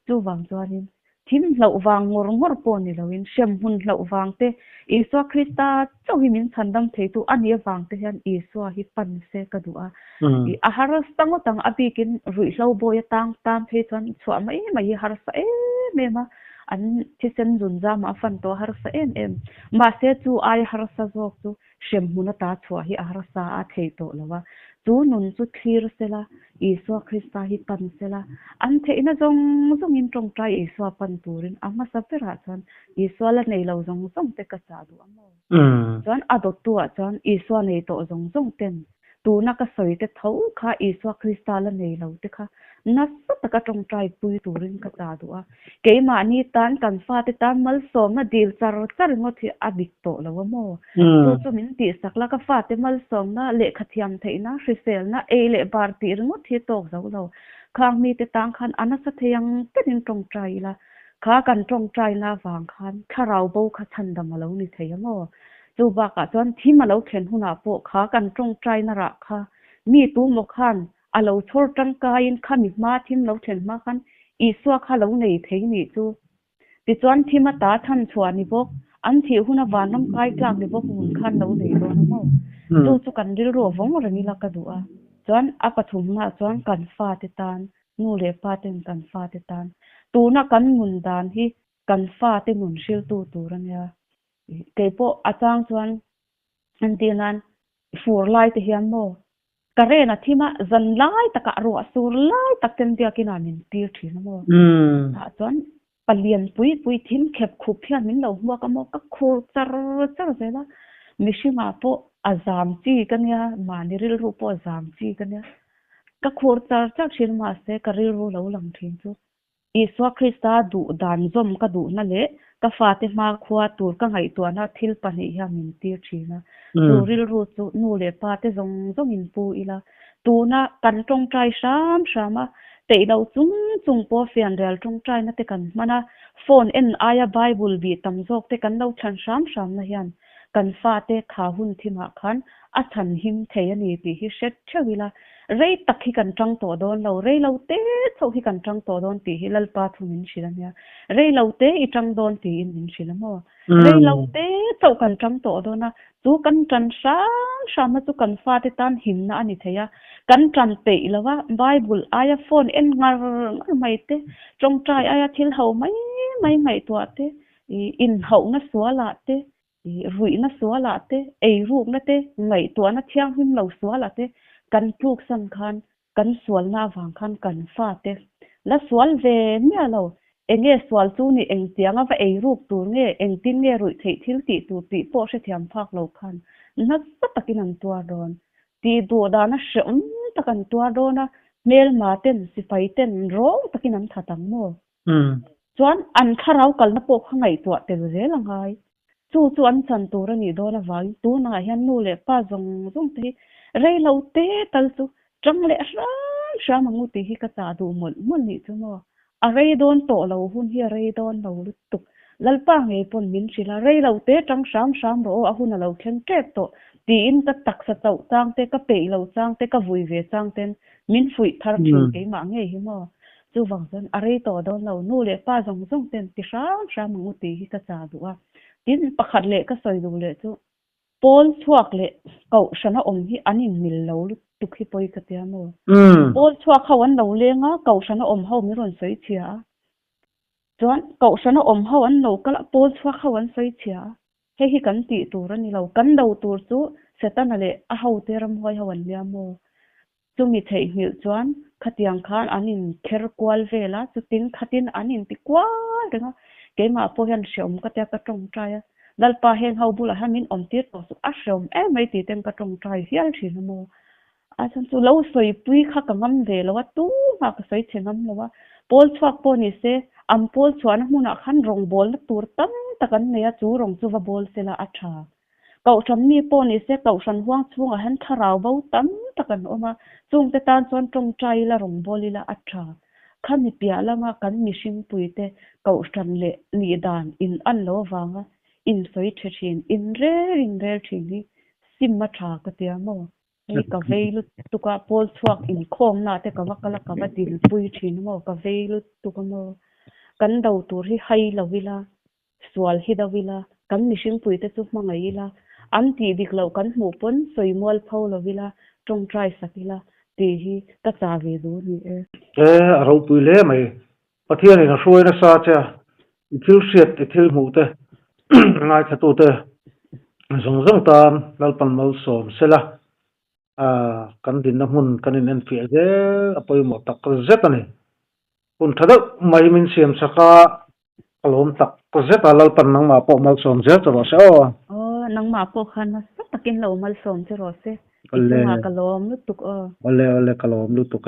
จูวางจวนนินทิมเราวางงอปนี่เราวินเชมหุนเราวางเตอิสวาคริสตาเจ้าหิมินฉันดำเทตุอันนี้วางเตยันอิสวาฮิปันเซกดูอาหารสังตังอภิกินรุ่ยเราโบยตังตามเทจวนสวมไม่หารสเมมาอันที่เซนจุนจามาฟันตัวหารสมาเซจูไอหารสจอกจูเชมหุนตาชัวฮิอาหารสาเทโตแล้วว่าจูนุนจูคลีร์เซลาอิสวาคริสตาฮิปันเซลาอันเทอินะจงอินตรงใจอิสวาปันตูรินอามาสับเปราจวนอิสวาละในเราจงเตกษาดูอโมจวนอดตัวจวนอิสวาในโตจงเต็นตูนักสวยเตเท่าค่ะอิสวาคริสตาละในเราเตค่ะนัสตะกะตรงใจปุยตูรินกษาดูเกมานีตันกันฟาเตตันมัลสมดีลจารงที่อดิกโตแล้วโมจูมินติสักละกฟาเตมัลสมนะเลขเทียมเทนะริเซลนะเอเลบาร์ตีรงที่โตเราคางมีเตตังคันอนัสเทียงเป็นตรงใจละข้ากันตรงใจนะวางคันข้าเราโบข้าชันดำมาแล้วนี่เทียมจูบากะจวนที่มาแล้วเข็นหุนาโปข้ากันตรงใจนระค่ะมีตู้มคันอาเราโชดจังกายข้ามีมาทิมเราเข็นมาคันอีสัวข้าเราในเทนี่จูติจวนที่มาตาทันชวนนิบกอันที่หุนาวานน้ำกายกลางนิบกหุ่นคันเราในโดนโมจูกันดิรัวฟงอะไรนี่ละกระดูจวนอปฐุมนะจวนกันฟาติตานนูเลปาเต็นกันฟาติตานตูนักกันมุนดานที่กันฟาเต็มุนชิลตูรันยาเกปโปอาจารย์จวนอันที่นั้นฟูร์ไลท์เฮียนโมกระเรนที่มาจันไลตะกะรัวสูร์ไลตะเต็มเดียกินามินตีทีนโมจวนปเลียนปุยทิมเข็บขุบเพียนมินเราหัวกะโมกะโคจรเสละมิชิมาโปอาจามจีกันเนี่ยมานิริลรูปอาจามจีกันเนี่ยก็โคจรจากชินมาเสกริลรูเราหลังทิ้งจูอิสวาคริสตาดูดานจมก็ดูนั่นแหละก็ฟาเตมาขวาตูก็ไงตัวน่ะทิลปนิยามินตีชีนะดูริลรูจูนูเลปาเตจงอินปูอีละตัวน่ะกันตรงใจสามแต่เราจุงปัวเฟียนเรียลตรงใจนะแต่กันมันนะโฟนอายาไบเบิลบีตำจอกแต่กันเราชันสามนะยันกันฟาเตขาหุ่นที่มาคันอัชันหิมเทียนีปีฮิเช็ดเชวิละ rei tak hi kan tang to don lo rei lo te so hi kan tang to don ti hi lalpa thumin shilamya rei lo te I tang don ti in min shilamo rei lo te so kan tang to don na chu kan tran sa ma chu kan fa te tan him na ani theya kan tran pe lawa bible aya phone en ngar mai te trong trai aya thil ho mai to te in ho na suala te rui na suala te ei ruk na te ngai to na thiang him lo suala te kan pluk san khan kan sual na wang khan kan fa te la sual ve nya lo enge sual chu ni eng tianga va ei ruk tur nge eng tin nge rui thei thil ti tu ti po se thiam phak lo khan na takin an tua don ti du da na shom takan tua do na mel ma ten sifai ten ro takin an thatang mo chuan an kharau kal na po khangai tua te re langai chu an chan tur ani do na wal tu na hian nu le pa zong te rei lo te tal chu tang le sha mangu ti hi ka ta du mon ni chu mo a rei don to lo hun hi rei don lo lu tu lalpa nge pon min sila rei lo te tang sam ro a hun lo khen te to ti in ta tak sa tau tang te ka pe lo chang te ka vui ve chang ten min fui thar thun ke ma nge hi mo chu wang zon a rei to don lo nu le pa zong ten ti sha mangu ti hi ka ta du a tin pakhat le ka soi du le chu pol chuak le kau shana om hi anin mil lo lu tu khi poi ka tia mo pol chuak khawan lo lenga kau shana om ho mi ron soi chia chuan kau shana om ho an lo kala pol chuak khawan soi chia he hi kan ti tur ani lo kan do tur chu setan ale a ho te ram hoi hawan lia mo chumi thei hmil chuan khatiang khan anin kher kwal vela chu tin khatin anin ti kwal renga keima po hian shom ka tia ka tong trai lalpa heng ho bula hamin om tir to su ashom mai ti tem ka tong trai hial thin mo a chan chu lo soi pui kha ka ngam ve lo wa tu ma ka soi chengam lo wa pol chhuak po ni se am pol chuan hmuna khan rong bol na tur tam takan neya chu rong chu wa bol sela atha kau tham ni po ni se kau san huang chung a han tharau bo tam takan oma chung te tan chon tong trai la rong bolila atha khani pia lama kan mishing puite kau san le ni dan in an lo wanga in soi thechin in rel thini simma tha ka tia mo ei ka veilu tuka pol chuak in khom na te ka wakala ka wa dil pui thin mo ka veilu tuka mo kan do tur hi hai lovila sual hi dawila kan mishing puite chu mangai la an ti diklo kan hmu pon soimol phau lovila tong trai sakila ti hi ta cha ve du ni a ro pui le mai pathian in a hroi na sa cha thil siat te thil mu te ngai thatu te zong tam lalpan mal som sela kan din na mun kan in fi je apoi mo tak zetani pun thada mai min siam saka alom tak zeta lalpan nang ma po mal som je to so nang ma po khan takin lo mal som che ro se ma kalom lu tuk ole kalom lu tuk